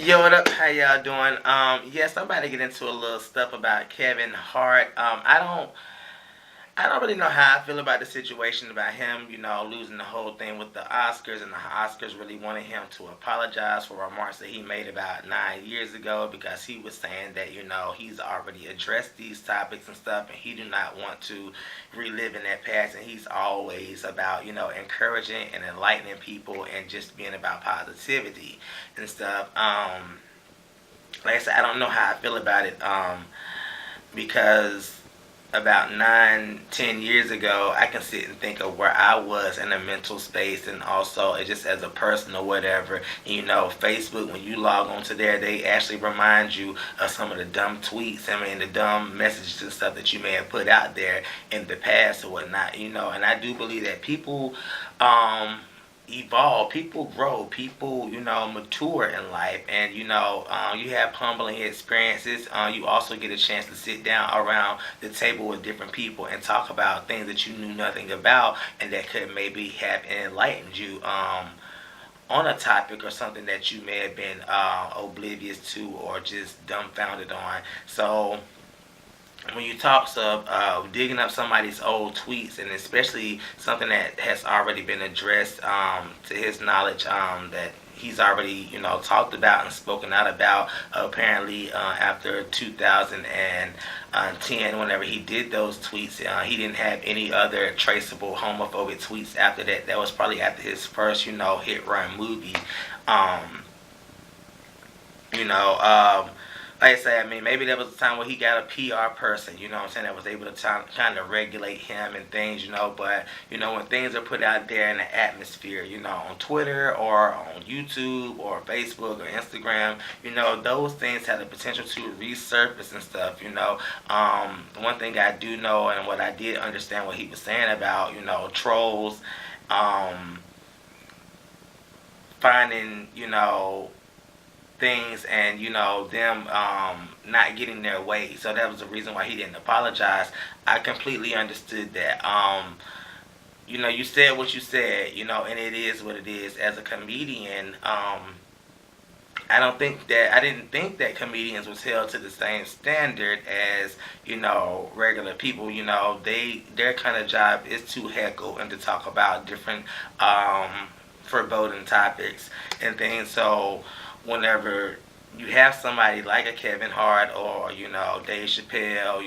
Yo, what up? How y'all doing? Yes, I'm about to get into a little stuff about Kevin Hart. I don't really know how I feel about the situation about him, losing the whole thing with the Oscars, and the Oscars really wanted him to apologize for remarks that he made about 9 years ago because he was saying that, he's already addressed these topics and stuff, and he do not want to relive in that past, and he's always about, encouraging and enlightening people and just being about positivity and stuff. Like I said, I don't know how I feel about it, because about 9, 10 years ago, I can sit and think of where I was in a mental space, and also just as a person or whatever. Facebook, when you log onto there, they actually remind you of some of the dumb tweets, the dumb messages and stuff that you may have put out there in the past or whatnot. And I do believe that people, evolve, people grow, people mature in life, and you have humbling experiences. You also get a chance to sit down around the table with different people and talk about things that you knew nothing about, and that could maybe have enlightened you on a topic or something that you may have been oblivious to or just dumbfounded on. So when you talk of digging up somebody's old tweets, and especially something that has already been addressed to his knowledge, that he's already talked about and spoken out about, apparently after 2010, whenever he did those tweets, he didn't have any other traceable homophobic tweets after that. That was probably after his first hit run movie. um, you know um, like I say, maybe there was a time where he got a PR person, that was able to kind of regulate him and things, but, when things are put out there in the atmosphere, on Twitter or on YouTube or Facebook or Instagram, those things have the potential to resurface and stuff. One thing I do know, and what I did understand what he was saying about, trolls, finding, things, and them not getting their way. So that was the reason why he didn't apologize. I completely understood that. You said what you said, and it is what it is. As a comedian, I didn't think that comedians was held to the same standard as regular people. Their kind of job is to heckle and to talk about different foreboding topics and things. So whenever you have somebody like a Kevin Hart or Dave Chappelle,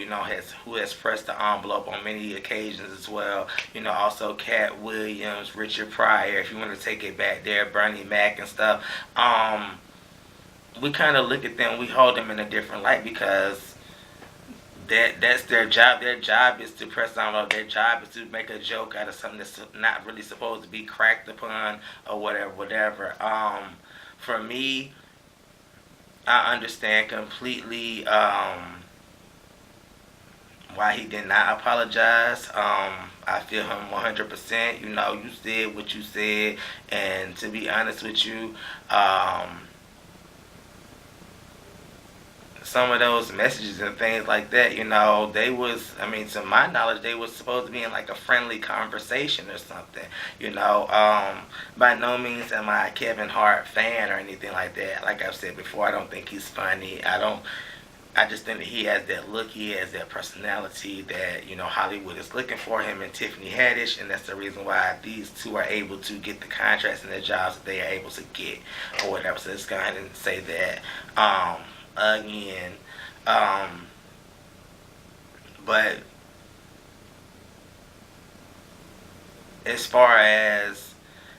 who has pressed the envelope on many occasions as well. Also Cat Williams, Richard Pryor, if you want to take it back there, Bernie Mac and stuff. We kind of look at them, we hold them in a different light because that's their job. Their job is to press the envelope. Their job is to make a joke out of something that's not really supposed to be cracked upon or whatever. For me, I understand completely why he did not apologize. I feel him 100%. You said what you said, and to be honest with you, some of those messages and things like that, they was, to my knowledge, they was supposed to be in like a friendly conversation or something. By no means am I a Kevin Hart fan or anything like that. Like I've said before, I don't think he's funny. I just think that he has that look, he has that personality that, Hollywood is looking for him, and Tiffany Haddish, and that's the reason why these two are able to get the contracts and the jobs that they are able to get or whatever. So let's go ahead and say that. Again, but as far as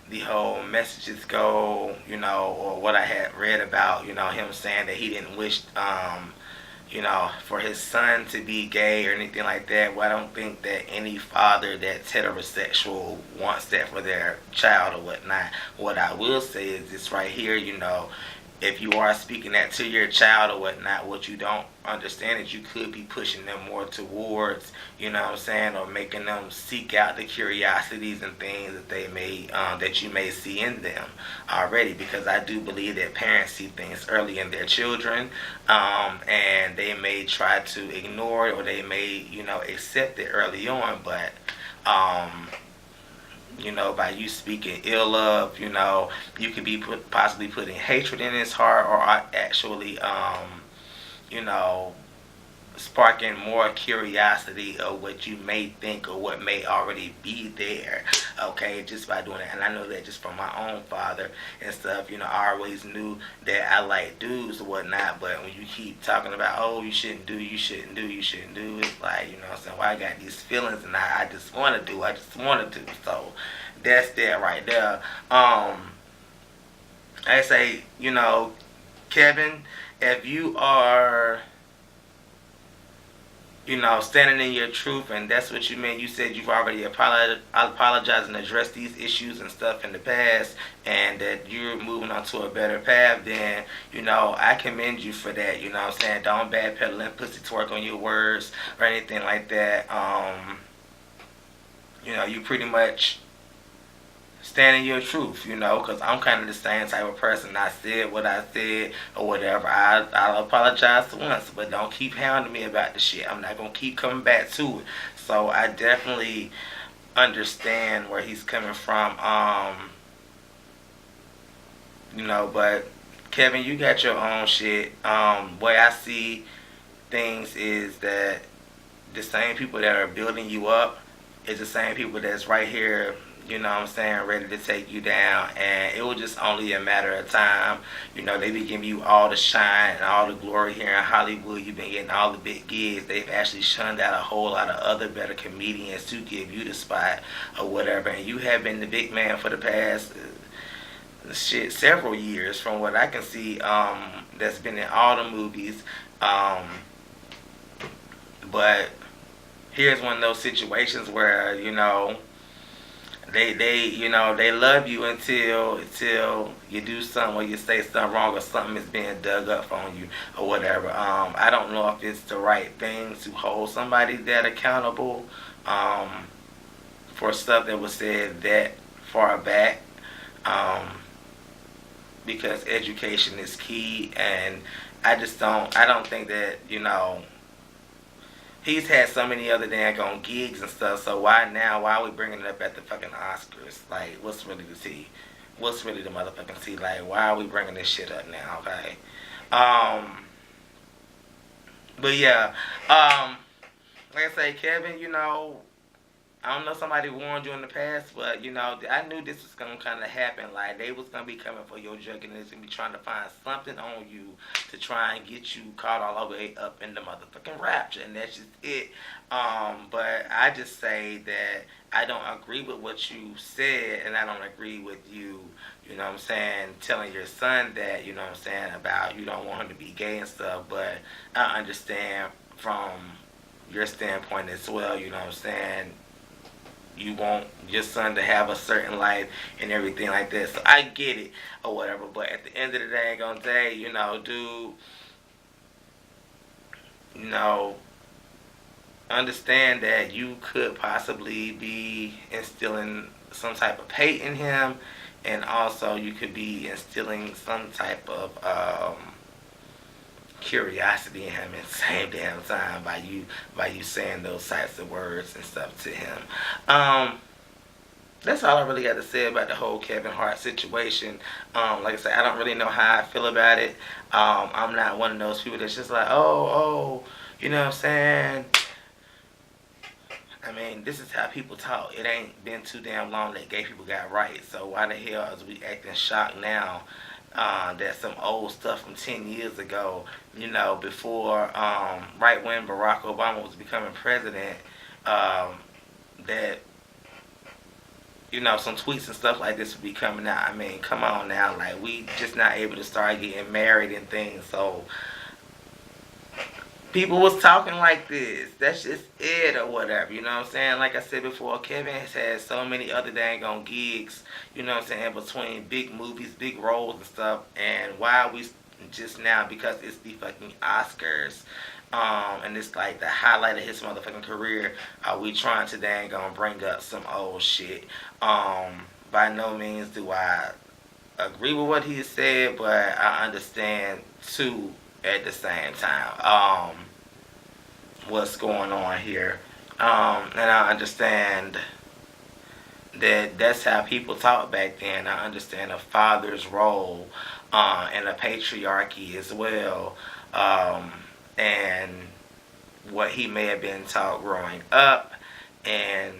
the whole messages go, or what I had read about, him saying that he didn't wish, for his son to be gay or anything like that. Well, I don't think that any father that's heterosexual wants that for their child or whatnot. What I will say is this right here, if you are speaking that to your child or whatnot, what you don't understand is you could be pushing them more towards, or making them seek out the curiosities and things that they may, that you may see in them already. Because I do believe that parents see things early in their children, and they may try to ignore it, or they may, accept it early on. But by you speaking ill of, you could be possibly putting hatred in his heart, or actually, you know, sparking more curiosity of what you may think or what may already be there, okay, just by doing it. And I know that just from my own father and stuff, I always knew that I like dudes or whatnot, but when you keep talking about, oh, you shouldn't do, it's like, I'm saying, well, I got these feelings and I just want to do, so that's that right there. I say, Kevin, if you are standing in your truth, and that's what you mean. You said you've already apologized and addressed these issues and stuff in the past, and that you're moving on to a better path, then, I commend you for that, what I'm saying? Don't backpedal and pussy twerk on your words or anything like that. You pretty much stand in your truth, because I'm kind of the same type of person. I said what I said or whatever. I'll apologize once, but don't keep hounding me about the shit. I'm not going to keep coming back to it. So I definitely understand where he's coming from. But Kevin, you got your own shit. Way I see things is that the same people that are building you up is the same people that's right here, what I'm saying, ready to take you down. And it was just only a matter of time. They be giving you all the shine and all the glory here in Hollywood. You've been getting all the big gigs. They've actually shunned out a whole lot of other better comedians to give you the spot or whatever. And you have been the big man for the past several years, from what I can see. That's been in all the movies. But here's one of those situations where, they love you until you do something or you say something wrong or something is being dug up on you or whatever. I don't know if it's the right thing to hold somebody that accountable for stuff that was said that far back, because education is key, and I don't think that, he's had so many other daggone gigs and stuff, so why are we bringing it up at the fucking Oscars? Like, what's really the tea? What's really the motherfucking tea? Like, why are we bringing this shit up now, okay? But yeah, like I say, Kevin, I don't know if somebody warned you in the past, but, I knew this was going to kind of happen. Like, they was going to be coming for your junk, and they're going to be trying to find something on you to try and get you caught all the way up in the motherfucking rapture, and that's just it. But I just say that I don't agree with what you said, and I don't agree with you, what I'm saying, telling your son that, what I'm saying, about you don't want him to be gay and stuff, but I understand from your standpoint as well, what I'm saying, you want your son to have a certain life and everything like that. So I get it or whatever. But at the end of the day, dude, understand that you could possibly be instilling some type of hate in him, and also you could be instilling some type of curiosity in him at the same damn time by you saying those types of words and stuff to him. That's all I really got to say about the whole Kevin Hart situation. Like I said, I don't really know how I feel about it. I'm not one of those people that's just like, oh, what I'm saying? I mean, this is how people talk. It ain't been too damn long that gay people got rights. So why the hell is we acting shocked now that some old stuff from 10 years ago, before, right when Barack Obama was becoming president, that, some tweets and stuff like this would be coming out. I mean, come on now. Like, we just not able to start getting married and things. So people was talking like this. That's just it or whatever. You know what I'm saying? Like I said before, Kevin has had so many other dang on gigs, you know what I'm saying, between big movies, big roles and stuff. And why are we just now, because it's the fucking Oscars, and it's like the highlight of his motherfucking career, are we trying to dang on bring up some old shit? By no means do I agree with what he said, but I understand too at the same time what's going on here, and I understand that's how people talked back then. I understand a father's role in a patriarchy as well, and what he may have been taught growing up, and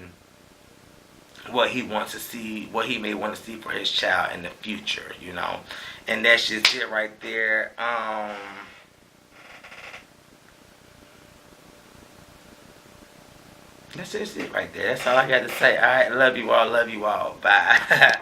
what he wants to see, what he may want to see for his child in the future, you know. And that's just it right there. That's just it right there. That's all I got to say. All right, love you all. Love you all. Bye.